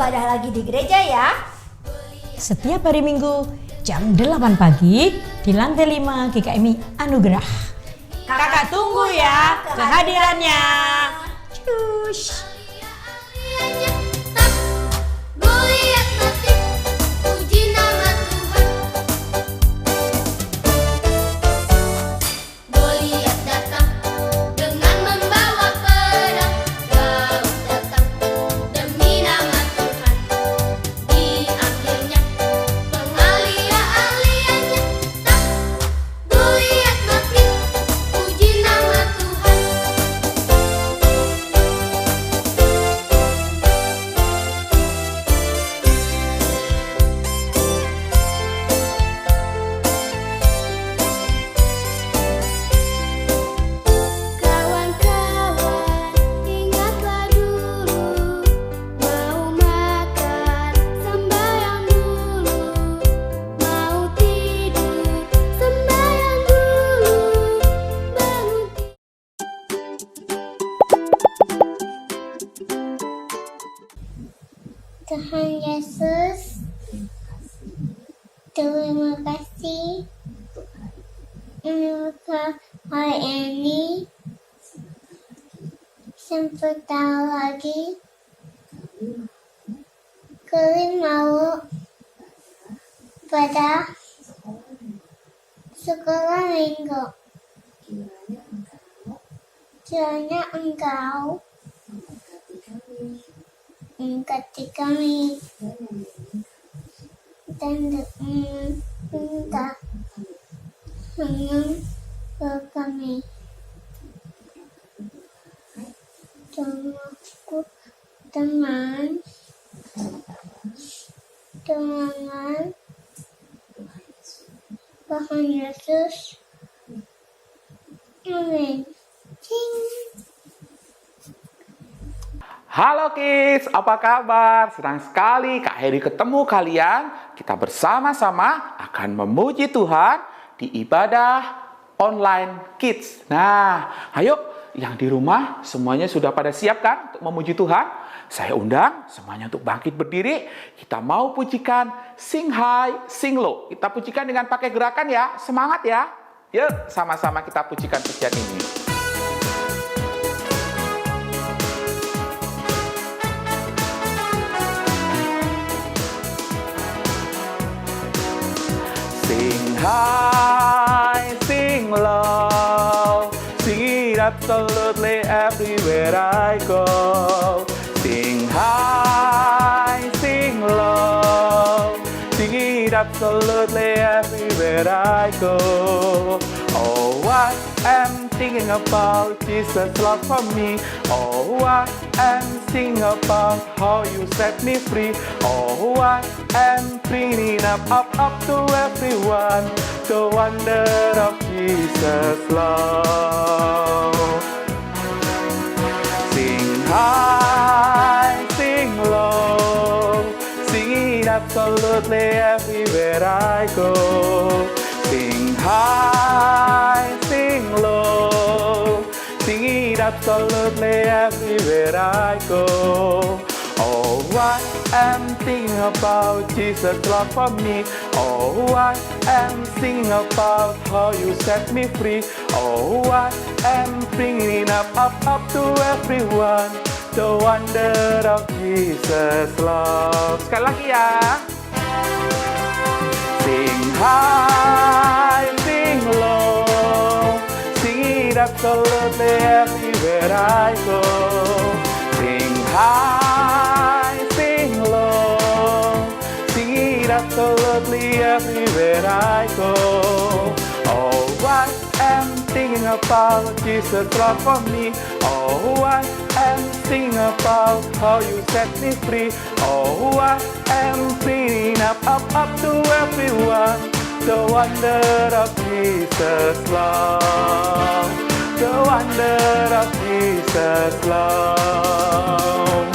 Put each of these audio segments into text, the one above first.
ibadah lagi di gereja ya. Setiap hari Minggu jam 8 pagi di lantai 5 GKMI Anugerah. Kakak tunggu ya kehadirannya. Cus. Tuhan Yesus, terima kasih untuk hari ini. Sebentar lagi kalian mau pada sekolah minggu. Kiranya engkau mengasihi kami dan minta ke kami. Aku dengan Tuhan Yesus. Amin. Halo kids, apa kabar? Senang sekali Kak Heri ketemu kalian. Kita bersama-sama akan memuji Tuhan di ibadah online kids. Nah, ayo yang di rumah semuanya sudah pada siap kan untuk memuji Tuhan? Saya undang semuanya untuk bangkit berdiri. Kita mau pujikan Sing High, Sing Low. Kita pujikan dengan pakai gerakan ya. Semangat ya. Yuk, sama-sama kita pujikan pujian ini. Sing high, sing low, sing it absolutely everywhere I go. Sing high, sing low, sing it absolutely everywhere I go. Oh, I am thinking about Jesus' love for me. Oh, I am singing about how you set me free. Oh, I am bringing up to everyone the wonder of Jesus' love. Sing high, sing low, sing it absolutely everywhere I go. Sing high, sing low, sing it absolutely everywhere I go. Oh, I am thinking about Jesus' love for me. Oh, I am singing about how you set me free. Oh, I am bringing up to everyone the wonder of Jesus' love. Sekali lagi ya. Sing high, sing low, sing it absolutely everywhere I go. Sing high, sing low, sing it absolutely everywhere I go. Oh, I am thinking about Jesus' love for me. Oh, I am singing about how you set me free. Oh, I am bringing up to everyone the wonder of Jesus' love. The wonder of Jesus' love.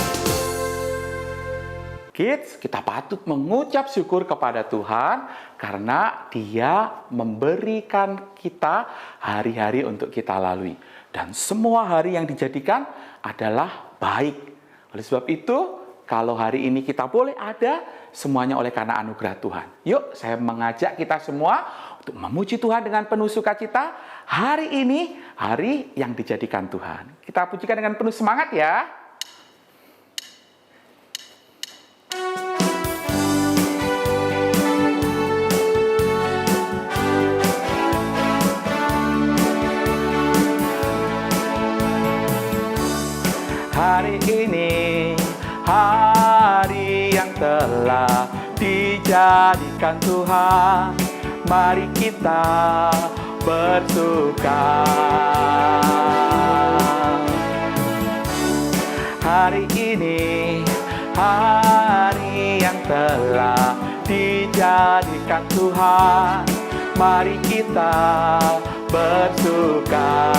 Kids, kita patut mengucap syukur kepada Tuhan karena Dia memberikan kita hari-hari untuk kita lalui. Dan semua hari yang dijadikan adalah baik. Oleh sebab itu, Kalau hari ini kita boleh ada, semuanya oleh karena anugerah Tuhan. Yuk, saya mengajak kita semua untuk memuji Tuhan dengan penuh sukacita. Hari ini, hari yang dijadikan Tuhan. Kita pujikan dengan penuh semangat ya. Hari ini, hari yang telah dijadikan Tuhan. Mari kita bersuka. Hari ini, hari yang telah dijadikan Tuhan. Mari kita bersuka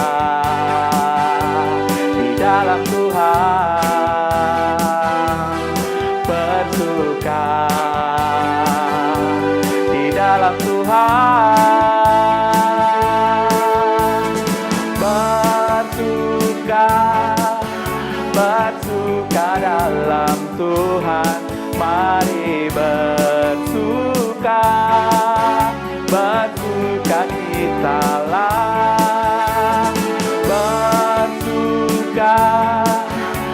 di dalam Tuhan, bersuka di dalam Tuhan, bersuka dalam Tuhan. Mari bersuka kitalah,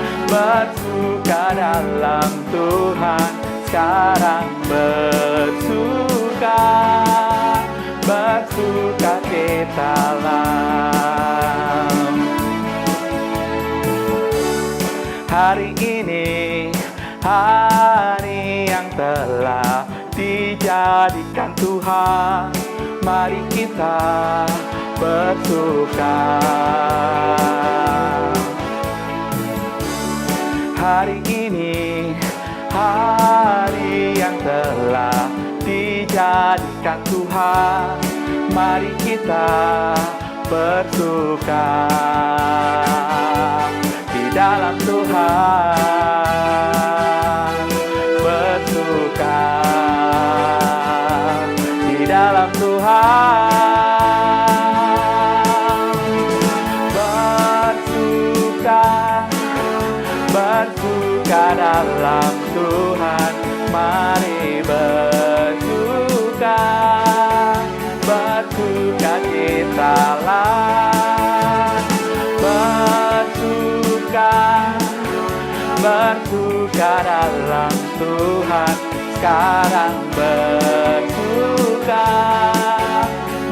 bersuka dalam Tuhan. Sekarang bersuka kitalah. Hari ini, hari yang telah dijadikan Tuhan. Mari kita bersuka. Hari ini, hari yang telah dijadikan Tuhan. Mari kita bersuka di dalam Tuhan, bersuka di dalam Tuhan, bersuka dalam Tuhan. Mari bersuka kitalah, bersuka dalam Tuhan. Sekarang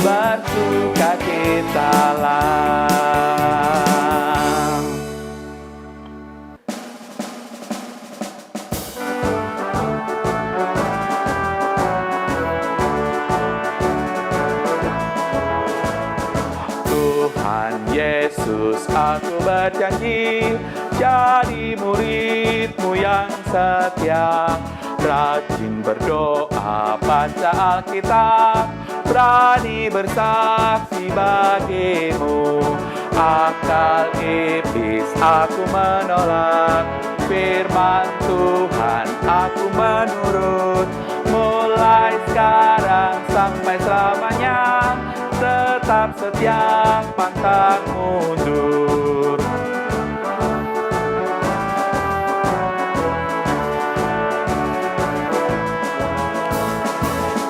bersuka kitalah. Tuhan Yesus, aku berjanji jadi murid-Mu yang setia, rajin berdoa, baca Alkitab, berani bersaksi bagimu. Akal iblis aku menolak, firman Tuhan aku menurut. Mulai sekarang sampai selamanya, tetap setia, pantang mundur.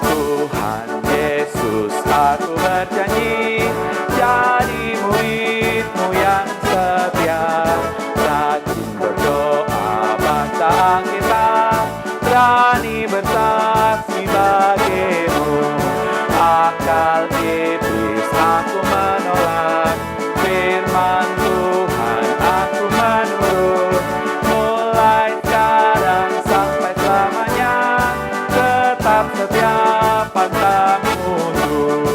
Tuhan Yesus, aku berjanji jadi murid-Mu yang setia, rajin berdoa, baca Alkitab, berani bersaksi bagimu. Akal iblis aku menolak, firman Tuhan aku menurut. Mulai sekarang sampai selamanya, tetap setia, pantang mundur.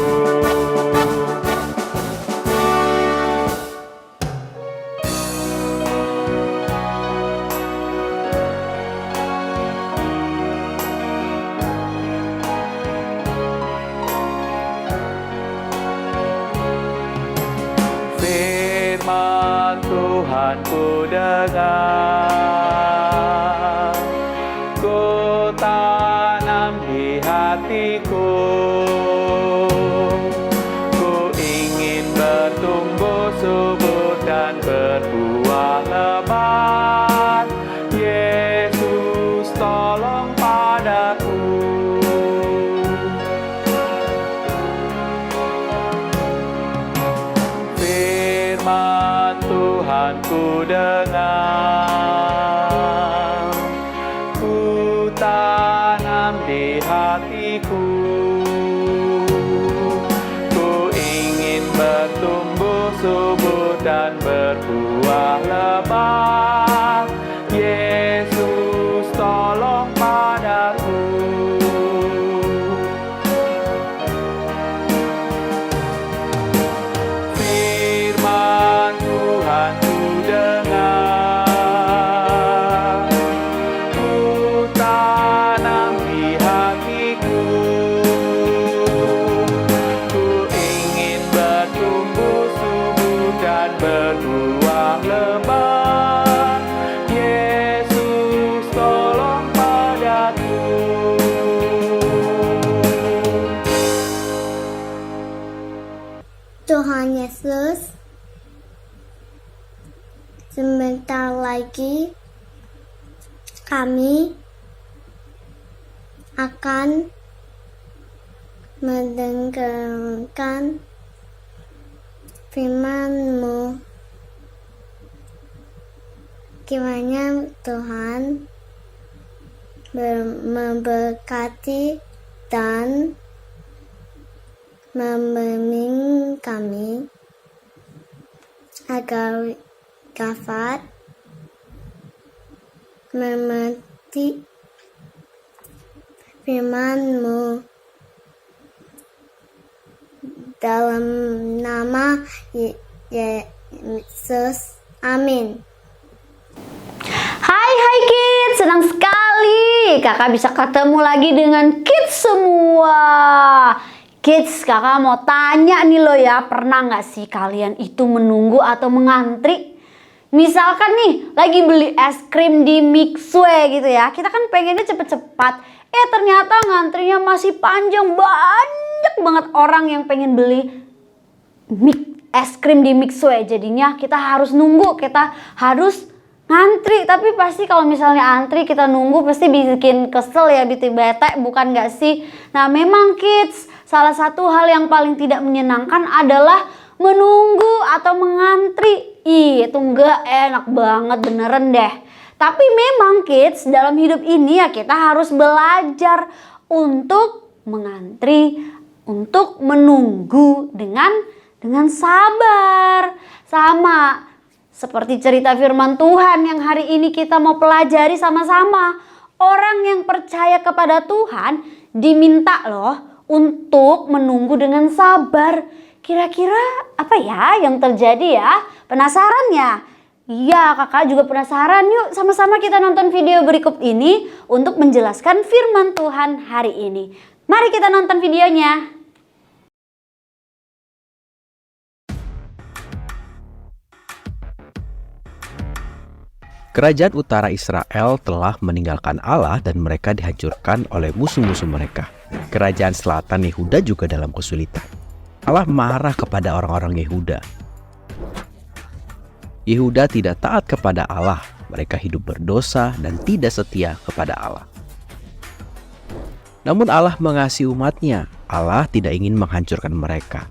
Firman Tuhan ku dengar, ku tanam di hatiku. Ku ingin bertumbuh subur dan berbuah lebat. Yesus Tuhan ku dengar. Ku tanam di hatiku, ku ingin bertumbuh subur dan berbuah lebat. Yesus tolong padaku. Firman Tuhan ku dengar, ku tanam di hatiku, ku ingin bertumbuh subur dan berbuah lebat. Yesus tolong padaku. Tuhan Yesus, sebentar lagi kami akan mendengarkan firman-Mu. Kiranya Tuhan memberkati dan membimbing kami agar dapat mengerti firman-Mu. Dalam nama Yesus, amin. Hai kids, senang sekali kakak bisa ketemu lagi dengan kids semua. Kids, kakak mau tanya nih lo ya, pernah nggak sih kalian itu menunggu atau mengantri? Misalkan nih, lagi beli es krim di Mixue gitu ya, kita kan pengennya cepet-cepat. Ternyata ngantrinya masih panjang, banyak banget orang yang pengen beli es krim di Mixue. Jadinya kita harus nunggu, kita harus ngantri. Tapi pasti kalau misalnya antri kita nunggu pasti bikin kesel ya, bikin bete, bukan gak sih? Nah memang kids, salah satu hal yang paling tidak menyenangkan adalah menunggu atau mengantri. Itu gak enak banget beneran deh. Tapi memang kids, dalam hidup ini ya kita harus belajar untuk mengantri, untuk menunggu dengan sabar. Sama seperti cerita firman Tuhan yang hari ini kita mau pelajari sama-sama. Orang yang percaya kepada Tuhan diminta loh untuk menunggu dengan sabar. Kira-kira apa ya yang terjadi ya? Penasaran ya? Iya, kakak juga penasaran. Yuk sama-sama kita nonton video berikut ini untuk menjelaskan firman Tuhan hari ini. Mari kita nonton videonya. Kerajaan utara Israel telah meninggalkan Allah dan mereka dihancurkan oleh musuh-musuh mereka. Kerajaan selatan Yehuda juga dalam kesulitan. Allah marah kepada orang-orang Yehuda. Yehuda tidak taat kepada Allah. Mereka hidup berdosa dan tidak setia kepada Allah. Namun Allah mengasihi umatnya. Allah tidak ingin menghancurkan mereka.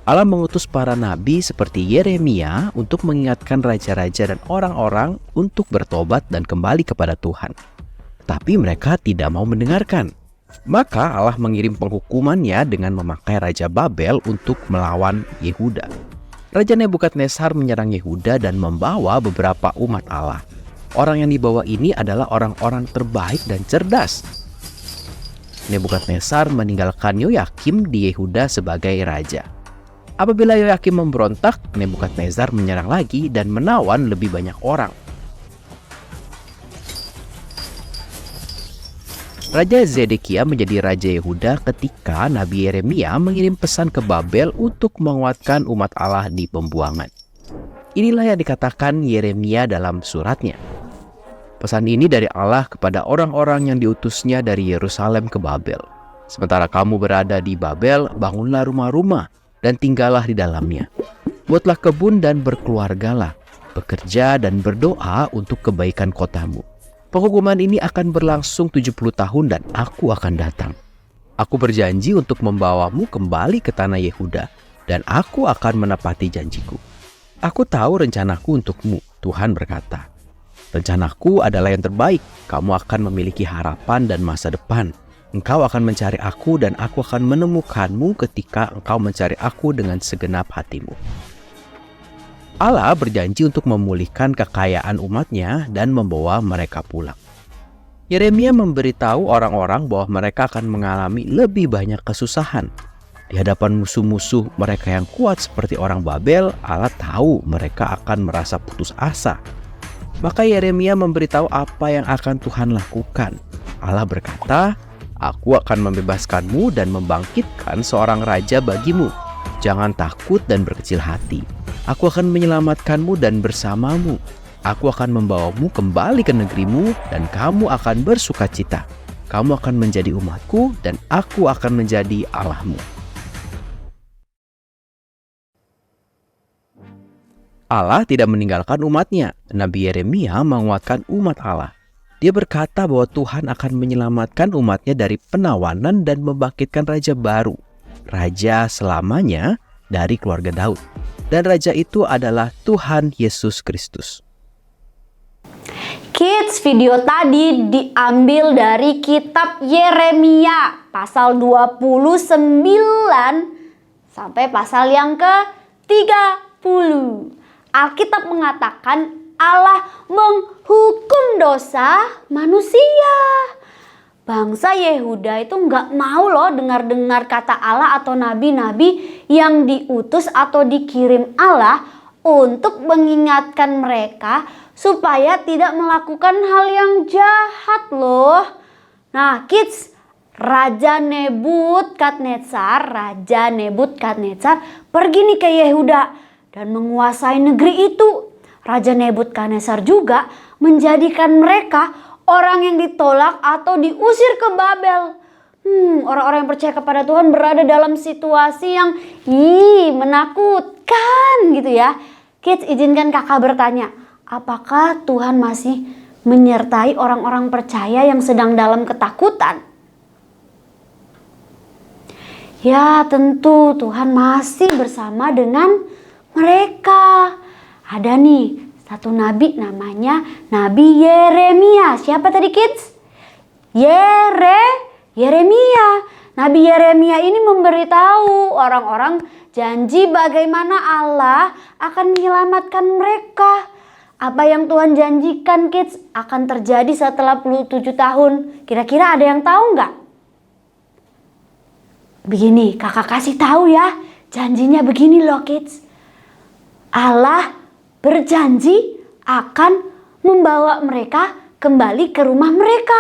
Allah mengutus para nabi seperti Yeremia untuk mengingatkan raja-raja dan orang-orang untuk bertobat dan kembali kepada Tuhan. Tapi mereka tidak mau mendengarkan. Maka Allah mengirim penghukumannya dengan memakai Raja Babel untuk melawan Yehuda. Raja Nebukadnezar menyerang Yehuda dan membawa beberapa umat Allah. Orang yang dibawa ini adalah orang-orang terbaik dan cerdas. Nebukadnezar meninggalkan Yoyakim di Yehuda sebagai raja. Apabila Yoyakim memberontak, Nebukadnezar menyerang lagi dan menawan lebih banyak orang. Raja Zedekia menjadi raja Yehuda ketika Nabi Yeremia mengirim pesan ke Babel untuk menguatkan umat Allah di pembuangan. Inilah yang dikatakan Yeremia dalam suratnya. Pesan ini dari Allah kepada orang-orang yang diutusnya dari Yerusalem ke Babel. Sementara kamu berada di Babel, bangunlah rumah-rumah dan tinggallah di dalamnya. Buatlah kebun dan berkeluargalah, bekerja dan berdoa untuk kebaikan kotamu. Penghukuman ini akan berlangsung 70 tahun dan aku akan datang. Aku berjanji untuk membawamu kembali ke tanah Yehuda dan aku akan menepati janjiku. Aku tahu rencanaku untukmu, Tuhan berkata. Rencanaku adalah yang terbaik. Kamu akan memiliki harapan dan masa depan. Engkau akan mencari aku dan aku akan menemukanmu ketika engkau mencari aku dengan segenap hatimu. Allah berjanji untuk memulihkan kekayaan umatnya dan membawa mereka pulang. Yeremia memberitahu orang-orang bahwa mereka akan mengalami lebih banyak kesusahan. Di hadapan musuh-musuh mereka yang kuat seperti orang Babel, Allah tahu mereka akan merasa putus asa. Maka Yeremia memberitahu apa yang akan Tuhan lakukan. Allah berkata, "Aku akan membebaskanmu dan membangkitkan seorang raja bagimu. Jangan takut dan berkecil hati. Aku akan menyelamatkanmu dan bersamamu. Aku akan membawamu kembali ke negerimu dan kamu akan bersukacita. Kamu akan menjadi umatku dan aku akan menjadi Allahmu." Allah tidak meninggalkan umatnya. Nabi Yeremia menguatkan umat Allah. Dia berkata bahwa Tuhan akan menyelamatkan umatnya dari penawanan dan membangkitkan raja baru. Raja selamanya dari keluarga Daud. Dan raja itu adalah Tuhan Yesus Kristus. Kids, video tadi diambil dari kitab Yeremia pasal 29 sampai pasal yang ke-30. Alkitab mengatakan Allah menghukum dosa manusia. Bangsa Yehuda itu nggak mau loh dengar-dengar kata Allah atau nabi-nabi yang diutus atau dikirim Allah untuk mengingatkan mereka supaya tidak melakukan hal yang jahat loh. Nah kids, Raja Nebukadnezar pergi nih ke Yehuda dan menguasai negeri itu. Raja Nebukadnezar juga menjadikan mereka orang yang ditolak atau diusir ke Babel. Orang-orang yang percaya kepada Tuhan berada dalam situasi yang menakutkan gitu ya. Kids, izinkan kakak bertanya, apakah Tuhan masih menyertai orang-orang percaya yang sedang dalam ketakutan? Ya tentu Tuhan masih bersama dengan mereka. Ada nih satu nabi namanya Nabi Yeremia. Siapa tadi kids? Yeremia. Nabi Yeremia ini memberitahu orang-orang janji bagaimana Allah akan menyelamatkan mereka. Apa yang Tuhan janjikan kids akan terjadi setelah 27 tahun. Kira-kira ada yang tahu nggak? Begini, kakak kasih tahu ya. Janjinya begini loh kids. Allah berjanji akan membawa mereka kembali ke rumah mereka.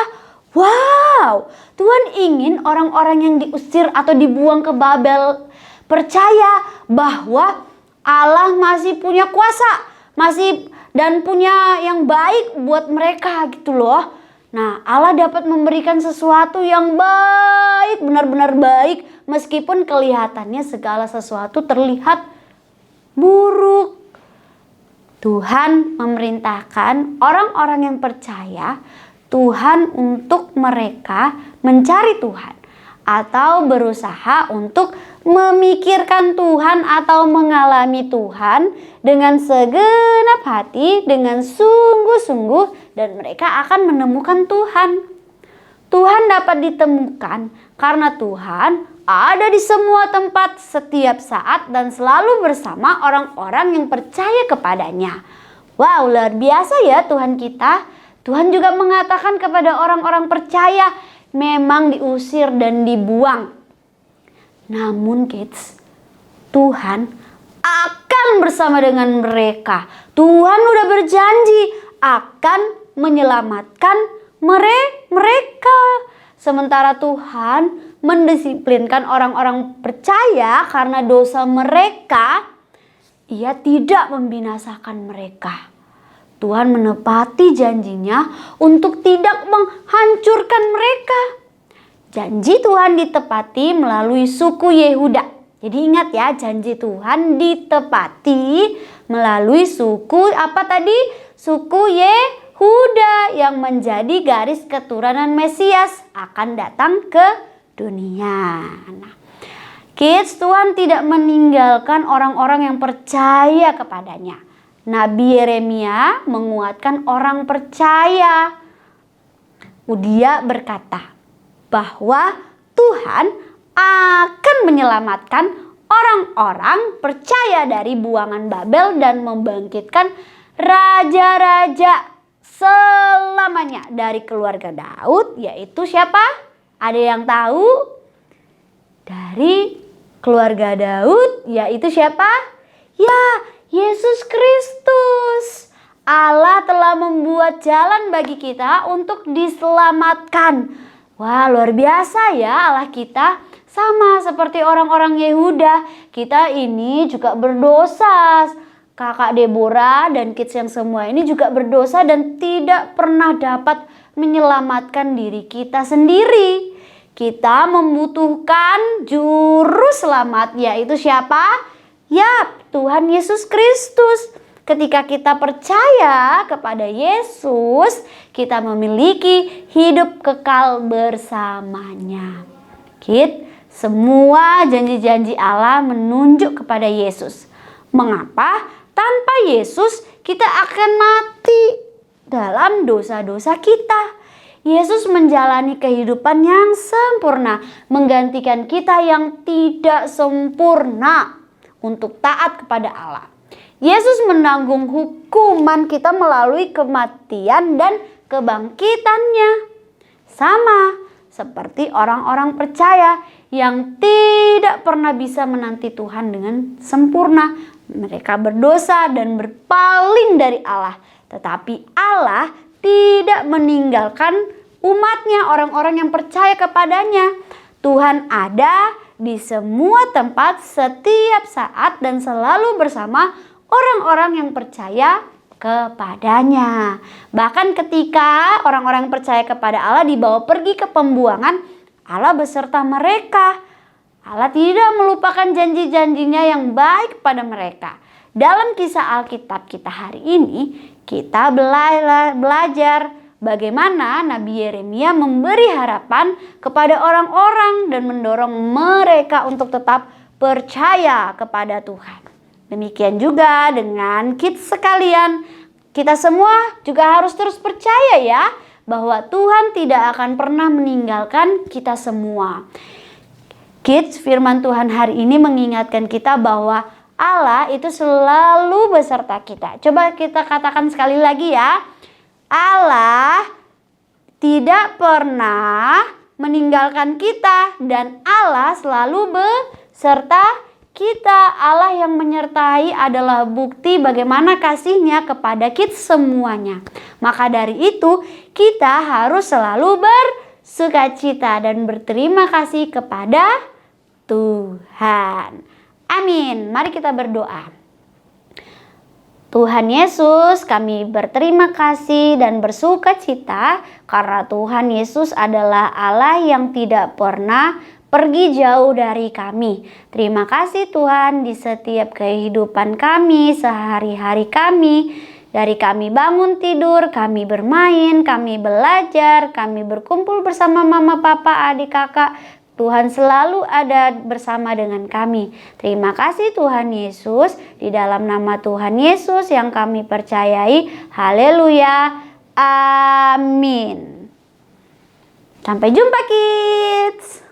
Wow, Tuhan ingin orang-orang yang diusir atau dibuang ke Babel percaya bahwa Allah masih punya kuasa, dan punya yang baik buat mereka gitu loh. Nah, Allah dapat memberikan sesuatu yang baik, benar-benar baik, meskipun kelihatannya segala sesuatu terlihat buruk. Tuhan memerintahkan orang-orang yang percaya Tuhan untuk mereka mencari Tuhan atau berusaha untuk memikirkan Tuhan atau mengalami Tuhan dengan segenap hati, dengan sungguh-sungguh, dan mereka akan menemukan Tuhan. Tuhan dapat ditemukan karena Tuhan ada di semua tempat, setiap saat, dan selalu bersama orang-orang yang percaya kepadanya. Wow, luar biasa ya Tuhan kita. Tuhan juga mengatakan kepada orang-orang percaya memang diusir dan dibuang. Namun kids, Tuhan akan bersama dengan mereka. Tuhan udah berjanji akan menyelamatkan mereka. Sementara Tuhan mendisiplinkan orang-orang percaya karena dosa mereka, Ia tidak membinasakan mereka. Tuhan menepati janjinya untuk tidak menghancurkan mereka. Janji Tuhan ditepati melalui suku Yehuda. Jadi ingat ya, janji Tuhan ditepati melalui suku apa tadi? Suku Yehuda yang menjadi garis keturunan Mesias akan datang ke dunia. Nah, Kids, Tuhan tidak meninggalkan orang-orang yang percaya kepadanya. Nabi Yeremia menguatkan orang percaya. Dia berkata bahwa Tuhan akan menyelamatkan orang-orang percaya dari buangan Babel dan membangkitkan raja-raja selamanya dari keluarga Daud, yaitu siapa? Ada yang tahu? Dari keluarga Daud, yaitu siapa? Ya, Yesus Kristus. Allah telah membuat jalan bagi kita untuk diselamatkan. Wah, luar biasa ya Allah kita. Sama seperti orang-orang Yehuda, kita ini juga berdosa. Kakak Deborah dan kids yang semua ini juga berdosa dan tidak pernah dapat menyelamatkan diri kita sendiri. Kita membutuhkan juru selamat, yaitu siapa? Ya, Tuhan Yesus Kristus. Ketika kita percaya kepada Yesus, kita memiliki hidup kekal bersamanya. Semua janji-janji Allah menunjuk kepada Yesus. Mengapa? Tanpa Yesus kita akan mati dalam dosa-dosa kita. Yesus menjalani kehidupan yang sempurna, menggantikan kita yang tidak sempurna untuk taat kepada Allah. Yesus menanggung hukuman kita melalui kematian dan kebangkitannya. Sama seperti orang-orang percaya yang tidak pernah bisa menanti Tuhan dengan sempurna. Mereka berdosa dan berpaling dari Allah. Tetapi Allah tidak meninggalkan umatnya, orang-orang yang percaya kepadanya. Tuhan ada di semua tempat, setiap saat, dan selalu bersama orang-orang yang percaya kepadanya. Bahkan ketika orang-orang yang percaya kepada Allah dibawa pergi ke pembuangan, Allah beserta mereka. Allah tidak melupakan janji-janjinya yang baik pada mereka. Dalam kisah Alkitab kita hari ini, kita belajar bagaimana Nabi Yeremia memberi harapan kepada orang-orang dan mendorong mereka untuk tetap percaya kepada Tuhan. Demikian juga dengan kids sekalian, kita semua juga harus terus percaya ya bahwa Tuhan tidak akan pernah meninggalkan kita semua. Kids, firman Tuhan hari ini mengingatkan kita bahwa Allah itu selalu beserta kita. Coba kita katakan sekali lagi ya. Allah tidak pernah meninggalkan kita dan Allah selalu beserta kita. Allah yang menyertai adalah bukti bagaimana kasih-Nya kepada kita semuanya. Maka dari itu kita harus selalu bersukacita dan berterima kasih kepada Tuhan. Amin. Mari kita berdoa. Tuhan Yesus, kami berterima kasih dan bersukacita karena Tuhan Yesus adalah Allah yang tidak pernah pergi jauh dari kami. Terima kasih Tuhan di setiap kehidupan kami, sehari-hari kami. Dari kami bangun tidur, kami bermain, kami belajar, kami berkumpul bersama mama, papa, adik, kakak. Tuhan selalu ada bersama dengan kami. Terima kasih Tuhan Yesus. Di dalam nama Tuhan Yesus yang kami percayai. Haleluya. Amin. Sampai jumpa kids.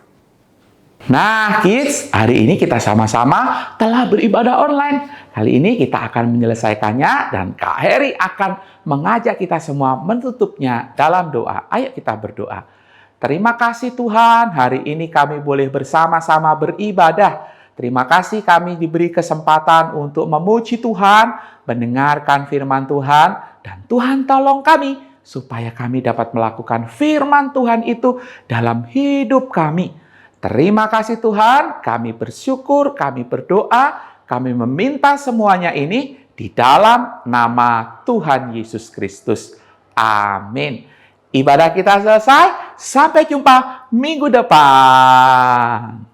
Nah kids, hari ini kita sama-sama telah beribadah online. Kali ini kita akan menyelesaikannya dan Kak Heri akan mengajak kita semua menutupnya dalam doa. Ayo kita berdoa. Terima kasih Tuhan, hari ini kami boleh bersama-sama beribadah. Terima kasih kami diberi kesempatan untuk memuji Tuhan, mendengarkan firman Tuhan, dan Tuhan tolong kami supaya kami dapat melakukan firman Tuhan itu dalam hidup kami. Terima kasih Tuhan, kami bersyukur, kami berdoa, kami meminta semuanya ini di dalam nama Tuhan Yesus Kristus. Amin. Ibadah kita selesai, sampai jumpa minggu depan.